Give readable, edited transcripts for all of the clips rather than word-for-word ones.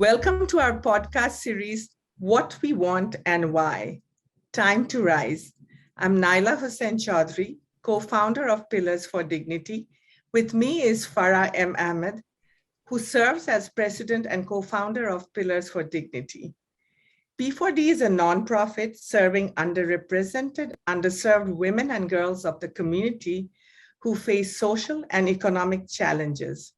Welcome to our podcast series, What We Want and Why. Time to Rise. I'm Nyla Chaudhry, co-founder of Pillars for Dignity. With me is Farah M. Ahmed, who serves as president and co-founder of Pillars for Dignity. P4D is a nonprofit serving underrepresented, underserved women and girls of the community who face social and economic challenges.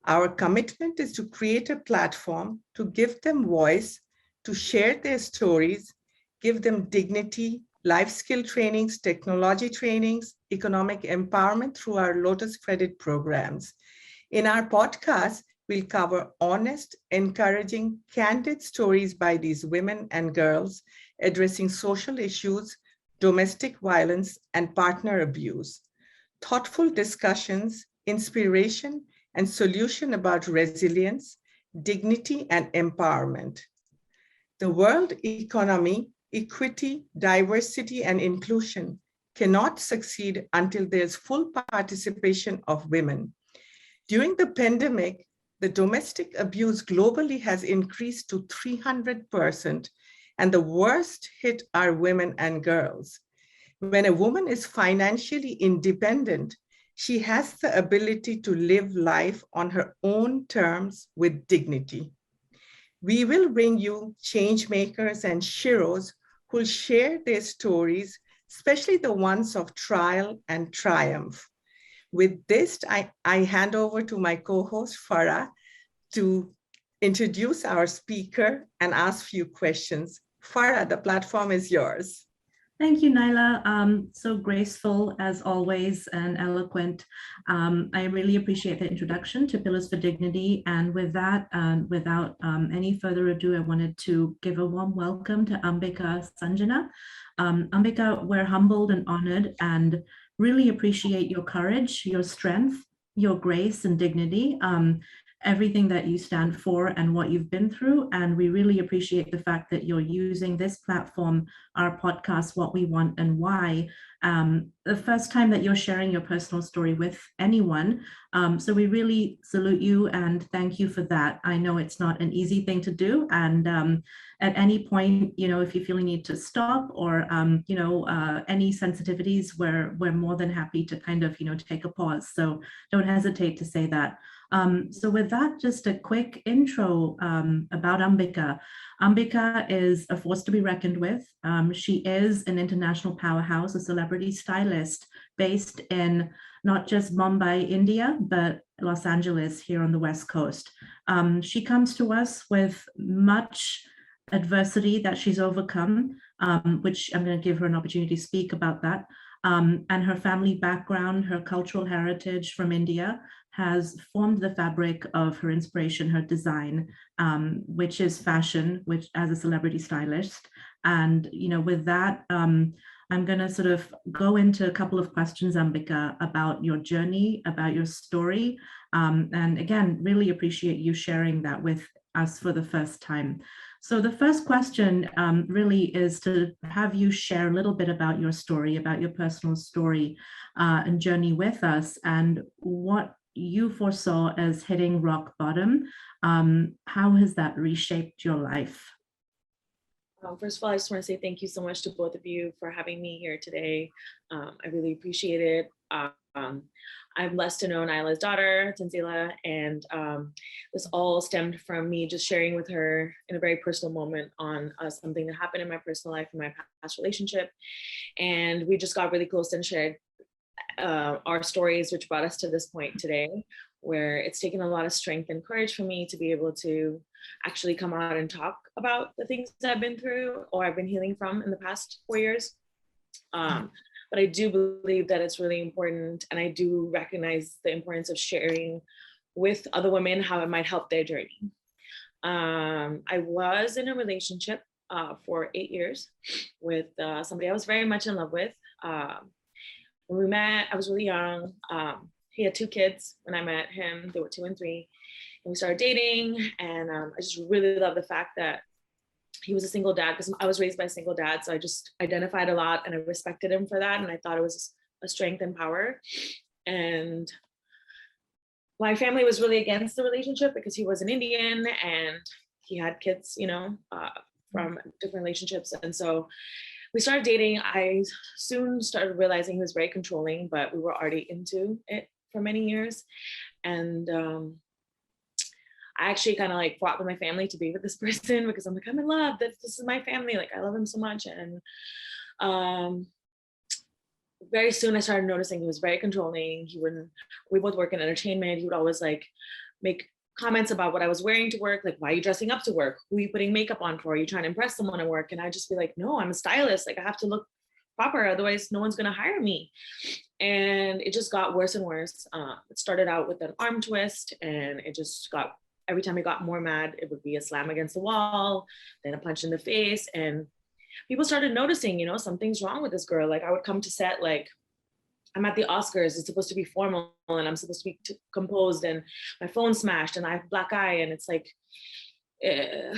Our commitment is to create a platform to give them voice, to share their stories, give them dignity, life skill trainings, technology trainings, economic empowerment through our Lotus Credit programs. In our podcast, we'll cover honest, encouraging, candid stories by these women and girls addressing social issues, domestic violence, and partner abuse. Thoughtful discussions, inspiration, and solution about resilience, dignity, and empowerment. The world economy, equity, diversity, and inclusion cannot succeed until there's full participation of women. During the pandemic, the domestic abuse globally has increased to 300%, and the worst hit are women and girls. When a woman is financially independent, she has the ability to live life on her own terms with dignity. We will bring you change makers and sheroes who'll share their stories, especially the ones of trial and triumph. With this, I hand over to my co-host Farah to introduce our speaker and ask few questions. Farah, the platform is yours. Thank you, Nyla. So graceful as always and eloquent. I really appreciate the introduction to Pillars for Dignity. And with that, without any further ado, I wanted to give a warm welcome to Ambika Sanjana. Ambika, we're humbled and honored and really appreciate your courage, your strength, your grace and dignity. Everything that you stand for and what you've been through. And we really appreciate the fact that you're using this platform, our podcast, What We Want and Why, the first time that you're sharing your personal story with anyone. So we really salute you and thank you for that. I know it's not an easy thing to do. And at any point, if you feel you need to stop or, any sensitivities, we're more than happy to kind of, take a pause. So don't hesitate to say that. So with that, just a quick intro about Ambika. Ambika is a force to be reckoned with. She is an international powerhouse, a celebrity stylist based in not just Mumbai, India, but Los Angeles here on the West Coast. She comes to us with much adversity that she's overcome, which I'm going to give her an opportunity to speak about that. And her family background, her cultural heritage from India has formed the fabric of her inspiration, her design, which is fashion, which as a celebrity stylist. And, with that, I'm going to sort of go into a couple of questions, Ambika, about your journey, about your story. And again, really appreciate you sharing that with us for the first time. So the first question really is to have you share a little bit about your story, about your personal story and journey with us, and what you foresaw as hitting rock bottom. How has that reshaped your life? First of all, I just want to say thank you so much to both of you for having me here today. I really appreciate it. I'm blessed to know Nyla's daughter, Tanzila, and this all stemmed from me just sharing with her in a very personal moment on something that happened in my personal life, in my past relationship. And we just got really close and shared our stories, which brought us to this point today, where it's taken a lot of strength and courage for me to be able to actually come out and talk about the things that I've been through or I've been healing from in the past 4 years. But I do believe that it's really important, and I do recognize the importance of sharing with other women how it might help their journey. I was in a relationship for 8 years with somebody I was very much in love with. When we met, I was really young. He had 2 kids when I met him. They were 2 and 3. And we started dating, and I just really love the fact that he was a single dad, because I was raised by a single dad. So I just identified a lot and I respected him for that. And I thought it was a strength and power. And my family was really against the relationship because he was an Indian and he had kids, you know, from different relationships. And so we started dating. I soon started realizing he was very controlling, but we were already into it for many years. And I actually kind of like fought with my family to be with this person because I'm like, I'm in love. This is my family. Like, I love him so much. And very soon I started noticing he was very controlling. We both work in entertainment. He would always like make comments about what I was wearing to work. Like, why are you dressing up to work? Who are you putting makeup on for? Are you trying to impress someone at work? And I'd just be like, no, I'm a stylist. Like, I have to look proper. Otherwise no one's going to hire me. And it just got worse and worse. It started out with an arm twist, and it just got, every time he got more mad, it would be a slam against the wall, then a punch in the face. And people started noticing, you know, something's wrong with this girl. Like, I would come to set, like, I'm at the Oscars, it's supposed to be formal and I'm supposed to be composed, and my phone smashed and I have black eye. And it's like, it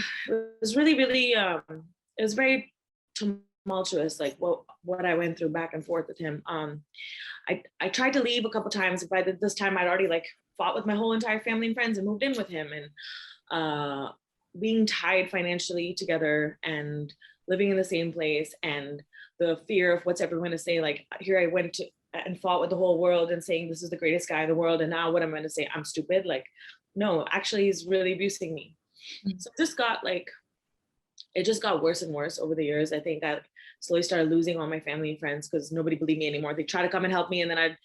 was really, really, it was very tumultuous, like what I went through back and forth with him. I tried to leave a couple times. By this time I'd already like fought with my whole entire family and friends and moved in with him. And being tied financially together and living in the same place, and the fear of what's everyone to say, like, here I went to and fought with the whole world and saying this is the greatest guy in the world, and now what am I going to say? I'm stupid. Like, no, actually he's really abusing me. So it just got worse and worse over the years. I think I slowly started losing all my family and friends because nobody believed me anymore. They try to come and help me, and then I'd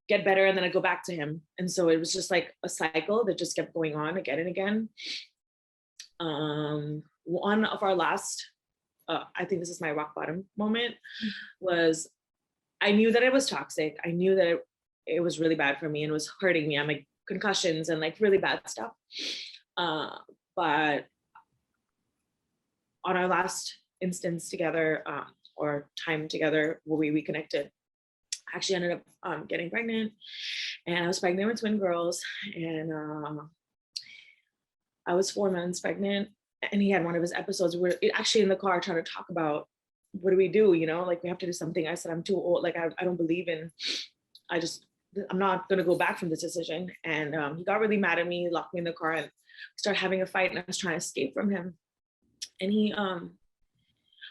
get better, and then I'd go back to him. And so it was just like a cycle that just kept going on again and again. One of our last, I think this is my rock bottom moment, was I knew that it was toxic. I knew that it was really bad for me and was hurting me. I'm like concussions and like really bad stuff. But on our last instance together, or time together where we reconnected, I actually ended up getting pregnant, and I was pregnant with twin girls, and I was 4 months pregnant, and he had one of his episodes where actually in the car trying to talk about, what do we do? You know, like, we have to do something. I said, I'm too old. Like, I don't believe in, I'm not going to go back from this decision. And he got really mad at me, locked me in the car, and started having a fight, and I was trying to escape from him. And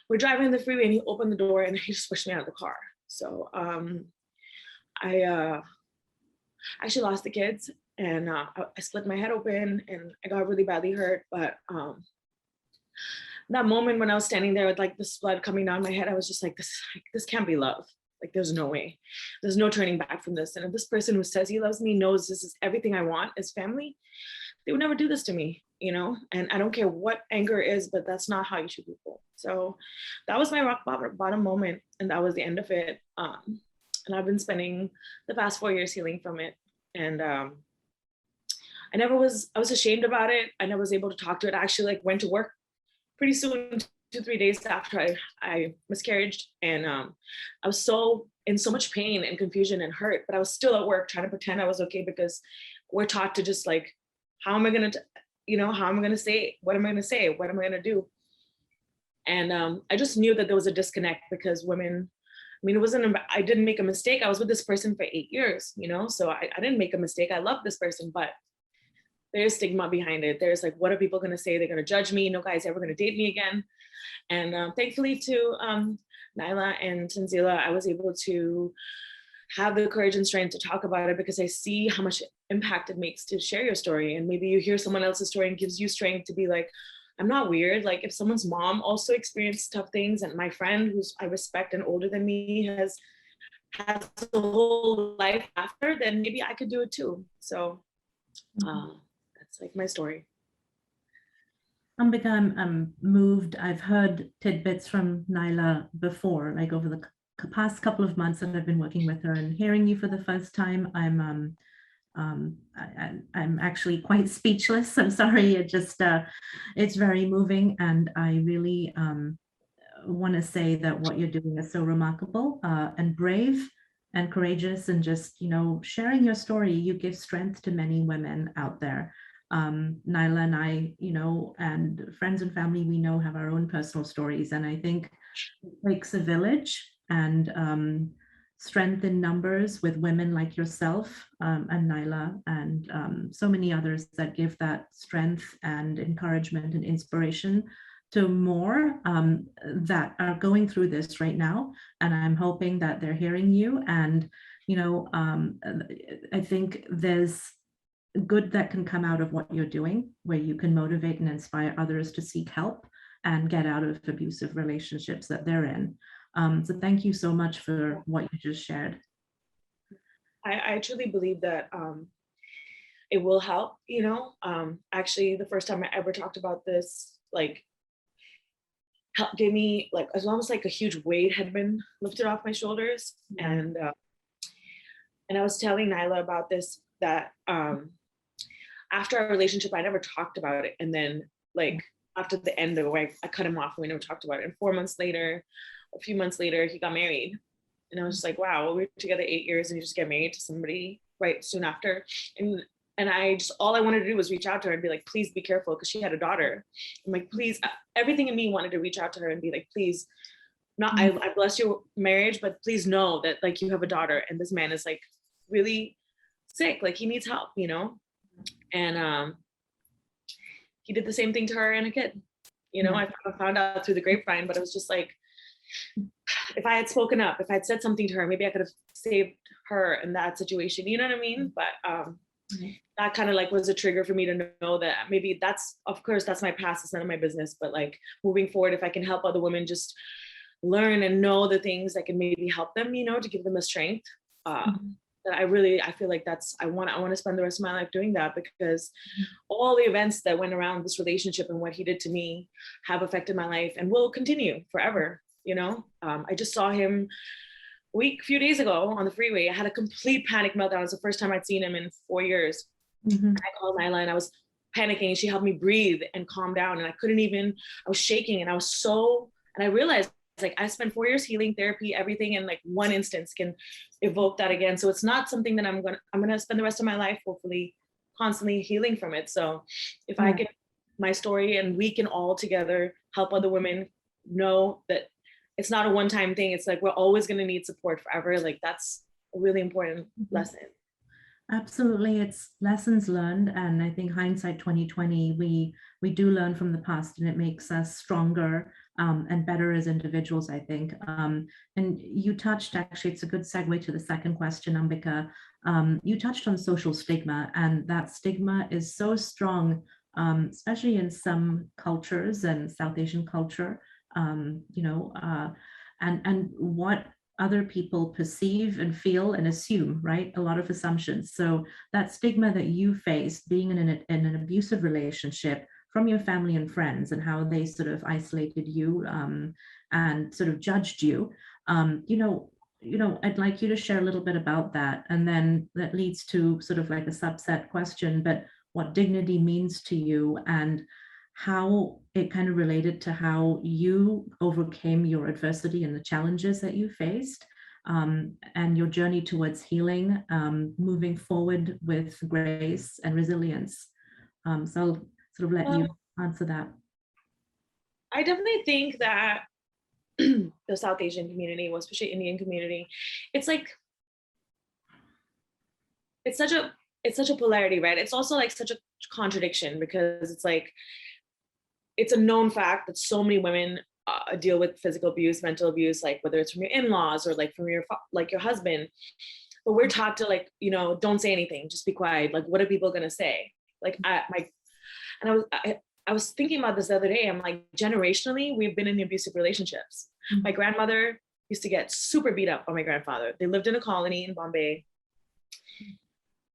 we're driving the freeway, and he opened the door and he just pushed me out of the car. So I actually lost the kids, and I split my head open, and I got really badly hurt. But that moment when I was standing there with like this blood coming down my head, I was just like, this can't be love. Like, there's no way. There's no turning back from this. And if this person who says he loves me knows this is everything I want as family, they would never do this to me, you know? And I don't care what anger is, but that's not how you treat people. So that was my rock bottom moment. And that was the end of it. And I've been spending the past 4 years healing from it. And I was ashamed about it. I never was able to talk to it. I actually like went to work pretty soon, 2-3 days after I miscarried. And I was in so much pain and confusion and hurt, but I was still at work trying to pretend I was okay, because we're taught to just like, how am I going to say, what am I going to say? What am I going to do? And I just knew that there was a disconnect, because women, I mean, I didn't make a mistake. I was with this person for 8 years, you know? So I didn't make a mistake. I love this person, but there's stigma behind it. There's like, what are people going to say? They're going to judge me. No guy's ever going to date me again. And thankfully to Nyla and Tanzila, I was able to have the courage and strength to talk about it, because I see how much impact it makes to share your story. And maybe you hear someone else's story and gives you strength to be like, I'm not weird. Like, if someone's mom also experienced tough things, and my friend who's I respect and older than me has a whole life after, then maybe I could do it too. So that's like my story. Ambika, I'm moved. I've heard tidbits from Nyla before, like over the past couple of months that I've been working with her, and hearing you for the first time, I'm actually quite speechless. I'm sorry. It's very moving, and I really want to say that what you're doing is so remarkable and brave and courageous, and just, you know, sharing your story. You give strength to many women out there. Nyla and I, you know, and friends and family we know have our own personal stories, and I think it takes a village, and strength in numbers with women like yourself and Nyla and so many others that give that strength and encouragement and inspiration to more that are going through this right now. And I'm hoping that they're hearing you. And, I think there's good that can come out of what you're doing, where you can motivate and inspire others to seek help and get out of abusive relationships that they're in. So thank you so much for what you just shared. I truly believe that it will help, actually the first time I ever talked about this, like gave me like, as almost like a huge weight had been lifted off my shoulders. And I was telling Nyla about this, that after our relationship, I never talked about it. And then like after the end of it, I cut him off and we never talked about it. And 4 months later, a few months later, he got married. And I was just like, wow, we were together 8 years and you just get married to somebody right soon after. And I just, all I wanted to do was reach out to her and be like, please be careful, because she had a daughter. I'm like, please, everything in me wanted to reach out to her and be like, please, not, I bless your marriage, but please know that like you have a daughter and this man is like really sick, like he needs help, And he did the same thing to her and a kid. I found out through the grapevine, but it was just like, if I had spoken up, if I'd said something to her, maybe I could have saved her in that situation. You know what I mean? But that kind of like was a trigger for me to know that maybe that's, of course, that's my past. It's none of my business. But like moving forward, if I can help other women just learn and know the things that can maybe help them, to give them the strength. That I feel like I want to spend the rest of my life doing that, because all the events that went around this relationship and what he did to me have affected my life and will continue forever. I just saw him a few days ago on the freeway. I had a complete panic meltdown. It was the first time I'd seen him in 4 years. And I called Nyla and I was panicking and she helped me breathe and calm down. And I was shaking and I realized like I spent 4 years healing, therapy, everything, and like one instance can evoke that again. So it's not something that I'm gonna spend the rest of my life hopefully constantly healing from it. So if I can, my story, and we can all together help other women know that it's not a one-time thing. It's like we're always gonna need support forever. Like that's a really important lesson. Absolutely, it's lessons learned, and I think hindsight 2020, we do learn from the past, and it makes us stronger and better as individuals, I think. And you touched, actually, it's a good segue to the second question, Ambika. You touched on social stigma, and that stigma is so strong, especially in some cultures and South Asian culture, and what other people perceive and feel and assume, right? A lot of assumptions. So that stigma that you faced being in an abusive relationship from your family and friends, and how they sort of isolated you and sort of judged you, I'd like you to share a little bit about that. And then that leads to sort of like a subset question, but what dignity means to you and how it kind of related to how you overcame your adversity and the challenges that you faced, and your journey towards healing, moving forward with grace and resilience. So I'll sort of let you answer that. I definitely think that the South Asian community, well, especially Indian community, it's like, it's such a polarity, right? It's also like such a contradiction, because it's like, it's a known fact that so many women deal with physical abuse, mental abuse, like whether it's from your in-laws or like from your husband. But we're taught to like, don't say anything, just be quiet. Like, what are people gonna say? Like, I was thinking about this the other day. I'm like, generationally, we've been in abusive relationships. Mm-hmm. My grandmother used to get super beat up by my grandfather. They lived in a colony in Bombay.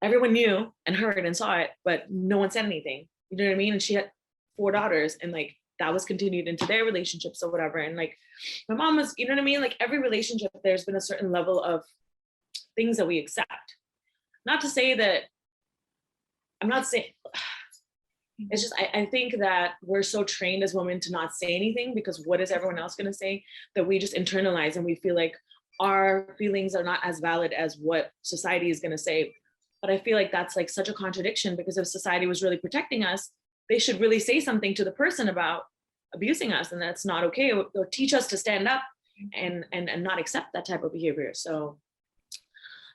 Everyone knew and heard and saw it, but no one said anything. You know what I mean? And she had 4 daughters, and like that was continued into their relationships or whatever. And like my mom was, you know what I mean? Like every relationship, there's been a certain level of things that we accept. Not to say that, I'm not saying, it's just, I think that we're so trained as women to not say anything, because what is everyone else going to say, that we just internalize and we feel like our feelings are not as valid as what society is going to say. But I feel like that's like such a contradiction, because if society was really protecting us, they should really say something to the person about abusing us, and that's not okay, or teach us to stand up and not accept that type of behavior. So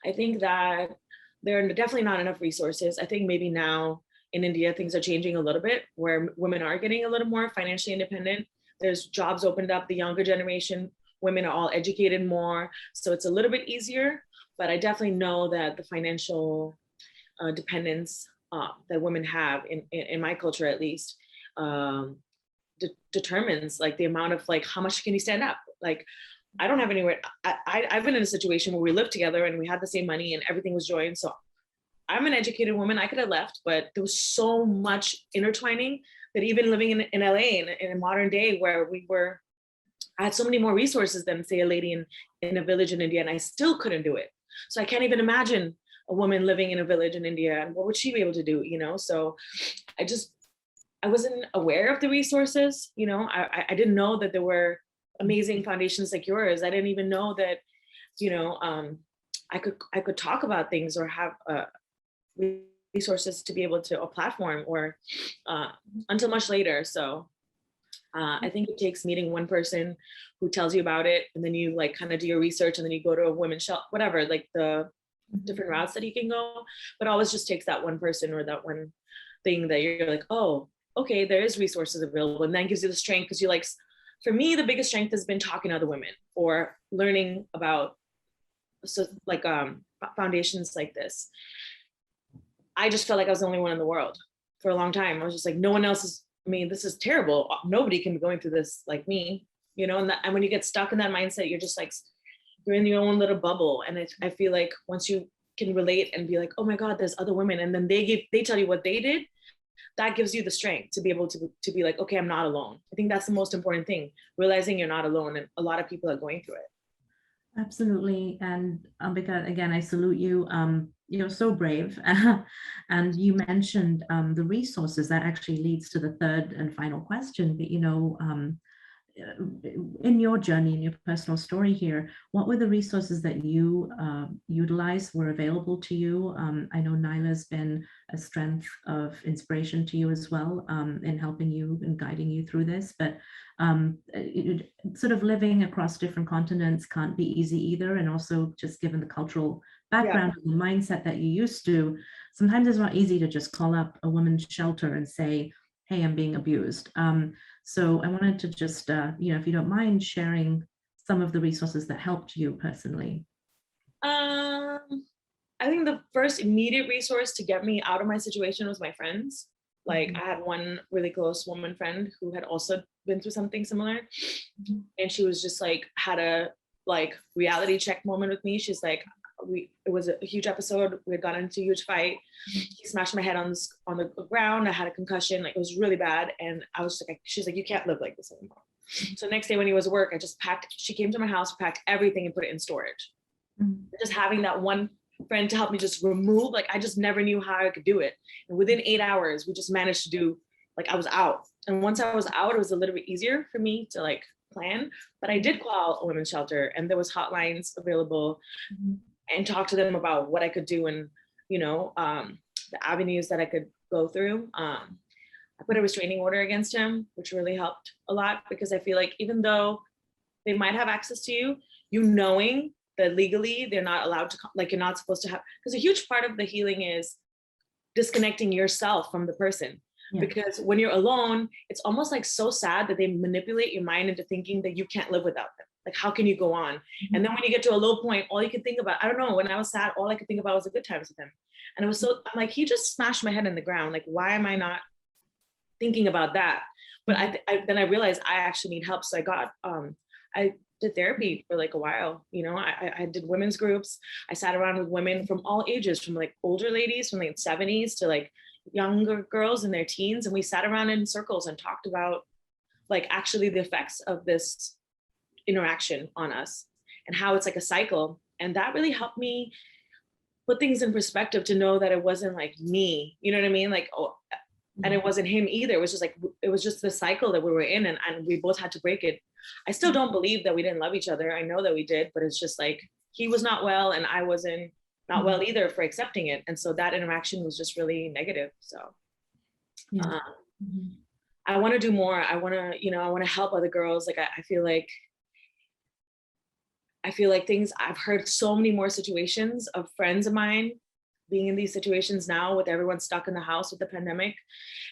I think that there are definitely not enough resources. I think maybe now in India, things are changing a little bit where women are getting a little more financially independent. There's jobs opened up, the younger generation, women are all educated more. So it's a little bit easier, but I definitely know that the financial dependence that women have in my culture, at least, determines like the amount of like, how much can you stand up? Like, I don't have anywhere. I've been in a situation where we lived together and we had the same money and everything was joined. So I'm an educated woman. I could have left, but there was so much intertwining that even living in LA in a modern day where I had so many more resources than say a lady in a village in India, and I still couldn't do it. So I can't even imagine a woman living in a village in India and what would she be able to do, you know? So I wasn't aware of the resources, you know, I didn't know that there were amazing foundations like yours. I didn't even know that, you know, I could talk about things or have resources to be able to, a platform or until much later. So I think it takes meeting one person who tells you about it, and then you like kind of do your research, and then you go to a women's shelter, whatever, like the different routes that you can go. But it always just takes that one person or that one thing that you're like, oh, okay, there is resources available, and then gives you the strength because you like. For me, the biggest strength has been talking to other women or learning about foundations like this. I just felt like I was the only one in the world for a long time. I was just like, no one else is. I mean, this is terrible. Nobody can be going through this like me, you know. And when you get stuck in that mindset, you're just like, you're in your own little bubble. And I feel like once you can relate and be like, oh my God, there's other women, and then they tell you what they did, that gives you the strength to be able to be like, okay, I'm not alone. I think that's the most important thing, realizing you're not alone, and a lot of people are going through it. Absolutely. And Ambika, again, I salute you. You're so brave. And you mentioned the resources. That actually leads to the third and final question. But, you know, in your journey, in your personal story here, what were the resources that you utilized, were available to you? I know Nyla's been a strength of inspiration to you as well, in helping you and guiding you through this. But sort of living across different continents can't be easy either. And also just given the cultural background and the mindset that you used to, sometimes it's not easy to just call up a women's shelter and say, hey, I'm being abused. So I wanted to just, you know, if you don't mind sharing some of the resources that helped you personally. I think the first immediate resource to get me out of my situation was my friends. Like I had one really close woman friend who had also been through something similar. And she was just like, had a like reality check moment with me. She's like, it was a huge episode. We had gotten into a huge fight. He smashed my head on the ground. I had a concussion. Like it was really bad. And I was like, she's like, you can't live like this anymore. So next day when he was at work, I just she came to my house, packed everything and put it in storage. Just having that one friend to help me just remove, like I just never knew how I could do it. And within 8 hours, we just managed to do, like I was out. And once I was out, it was a little bit easier for me to like plan. But I did call a women's shelter, and there was hotlines available. And talk to them about what I could do and, you know, the avenues that I could go through. I put a restraining order against him, which really helped a lot, because I feel like even though they might have access to you, you knowing that legally they're not allowed to, like you're not supposed to have, because a huge part of the healing is disconnecting yourself from the person. Yeah. Because when you're alone, it's almost like so sad that they manipulate your mind into thinking that you can't live without them. Like, how can you go on? And then when you get to a low point, all you can think about, I don't know, when I was sad, all I could think about was the good times with him. And it was so, I'm like, he just smashed my head in the ground. Like, why am I not thinking about that? But then I realized I actually need help. So I did therapy for like a while. You know, I did women's groups. I sat around with women from all ages, from like older ladies from like 70s to like younger girls in their teens. And we sat around in circles and talked about like actually the effects of this interaction on us and how it's like a cycle. And that really helped me put things in perspective, to know that it wasn't like me, you know what I mean? Like, oh, and it wasn't him either. It was just like, it was just the cycle that we were in, and we both had to break it. I still don't believe that we didn't love each other. I know that we did, but it's just like, he was not well and I wasn't not well either for accepting it. And so that interaction was just really negative. So I want to do more. I want to, you know, I want to help other girls. Like, I feel like I feel like I've heard so many more situations of friends of mine being in these situations now with everyone stuck in the house with the pandemic.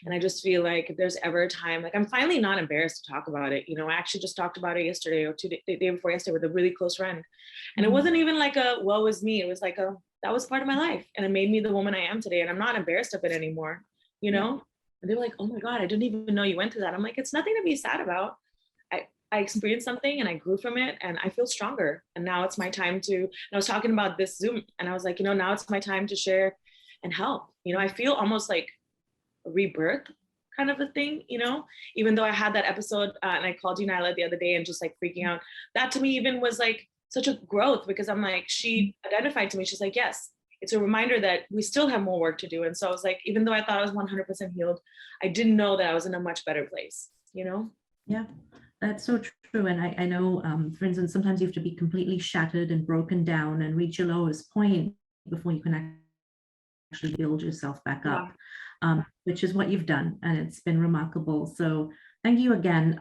And I just feel like if there's ever a time, like I'm finally not embarrassed to talk about it. I actually just talked about it yesterday or the day before yesterday with a really close friend. And it wasn't even like a, woe is me. It was like that was part of my life. And it made me the woman I am today. And I'm not embarrassed of it anymore, And they were like, oh my God, I didn't even know you went through that. I'm like, it's nothing to be sad about. I experienced something and I grew from it and I feel stronger. And now it's my time and I was talking about this Zoom and I was like, now it's my time to share and help. I feel almost like a rebirth kind of a thing, even though I had that episode and I called you, Nyla, the other day and just like freaking out. That to me even was like such a growth because I'm like, she identified to me. She's like, yes, it's a reminder that we still have more work to do. And so I was like, even though I thought I was 100% healed, I didn't know that I was in a much better place, Yeah. That's so true. And I know, for instance, sometimes you have to be completely shattered and broken down and reach your lowest point before you can actually build yourself back up, which is what you've done. And it's been remarkable. So thank you again.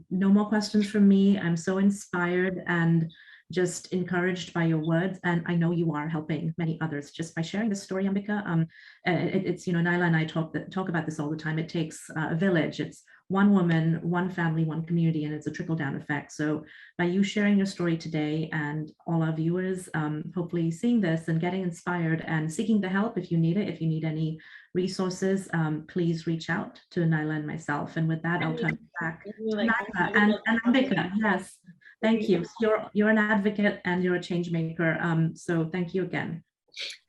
No more questions from me. I'm so inspired and just encouraged by your words. And I know you are helping many others just by sharing this story, Ambika. It's, Nyla and I talk about this all the time. It takes a village. It's one woman, one family, one community, and it's a trickle-down effect. So by you sharing your story today and all our viewers hopefully seeing this and getting inspired and seeking the help if you need it, if you need any resources, please reach out to Nyla and myself. And with that, I'll turn it back to Nyla and Ambika. Yes, thank you. You're an advocate and you're a change maker. So thank you again.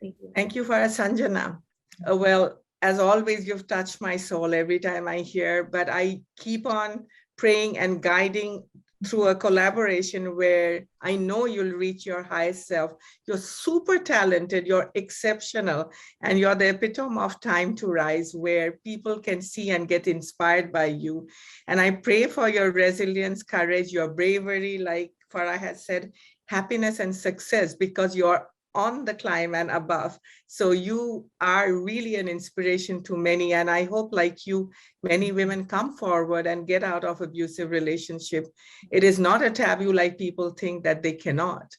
Thank you. Thank you, Sanjana. Well, as always, you've touched my soul every time I hear, but I keep on praying and guiding through a collaboration where I know you'll reach your highest self. You're super talented, you're exceptional, and you're the epitome of time to rise where people can see and get inspired by you. And I pray for your resilience, courage, your bravery, like Farah has said, happiness and success, because you're on the climb and above. So you are really an inspiration to many. And I hope, like you, many women come forward and get out of abusive relationship. It is not a taboo like people think that they cannot,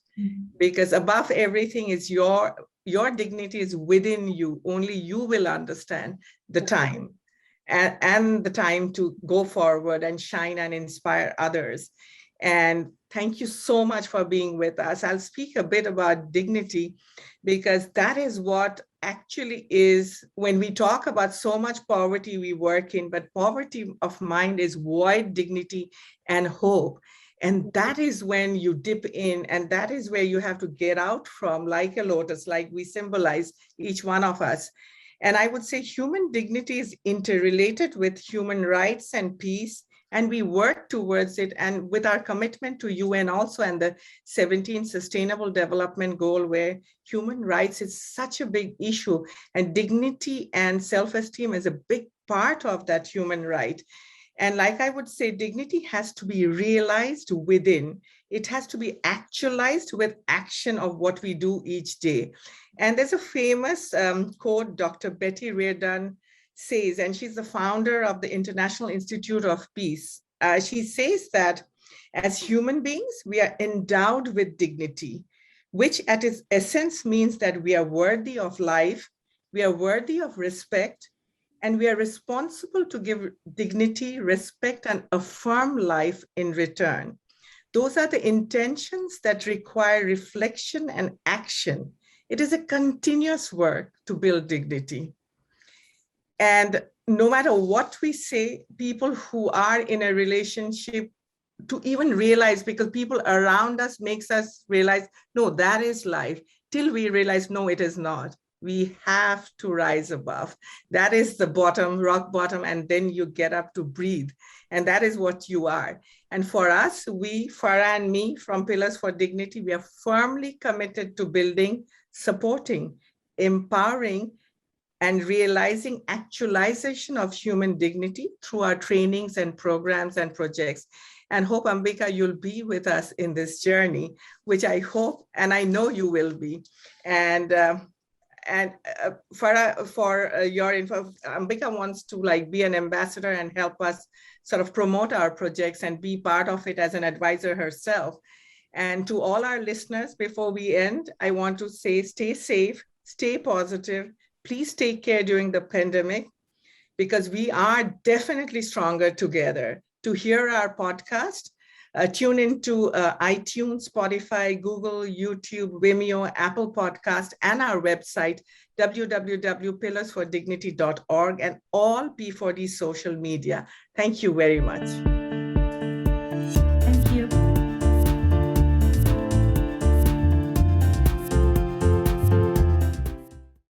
because above everything is your dignity is within you. Only you will understand the time and the time to go forward and shine and inspire others. And thank you so much for being with us. I'll speak a bit about dignity because that is what actually is, when we talk about so much poverty we work in, but poverty of mind is void dignity and hope. And that is when you dip in, and that is where you have to get out from, like a lotus, like we symbolize, each one of us. And I would say human dignity is interrelated with human rights and peace. And we work towards it, and with our commitment to UN also, and the 17 Sustainable Development Goal, where human rights is such a big issue, and dignity and self-esteem is a big part of that human right. And like I would say, dignity has to be realized within. It has to be actualized with action of what we do each day. And there's a famous quote Dr. Betty Reardon says, and she's the founder of the International Institute of Peace. She says that as human beings, we are endowed with dignity, which at its essence means that we are worthy of life, we are worthy of respect, and we are responsible to give dignity, respect, and affirm life in return. Those are the intentions that require reflection and action. It is a continuous work to build dignity. And no matter what we say, people who are in a relationship, to even realize, because people around us makes us realize, no, that is life, till we realize, no, it is not. We have to rise above. That is the bottom, rock bottom, and then you get up to breathe. And that is what you are. And for us, we, Farah and me from Pillars for Dignity, we are firmly committed to building, supporting, empowering, and realizing actualization of human dignity through our trainings and programs and projects. And hope, Ambika, you'll be with us in this journey, which I hope, and I know you will be. And for your info, Ambika wants to be an ambassador and help us sort of promote our projects and be part of it as an advisor herself. And to all our listeners, before we end, I want to say stay safe, stay positive. Please take care during the pandemic because we are definitely stronger together. To hear our podcast, tune into iTunes, Spotify, Google, YouTube, Vimeo, Apple Podcast, and our website, www.pillarsfordignity.org, and all P4D social media. Thank you very much.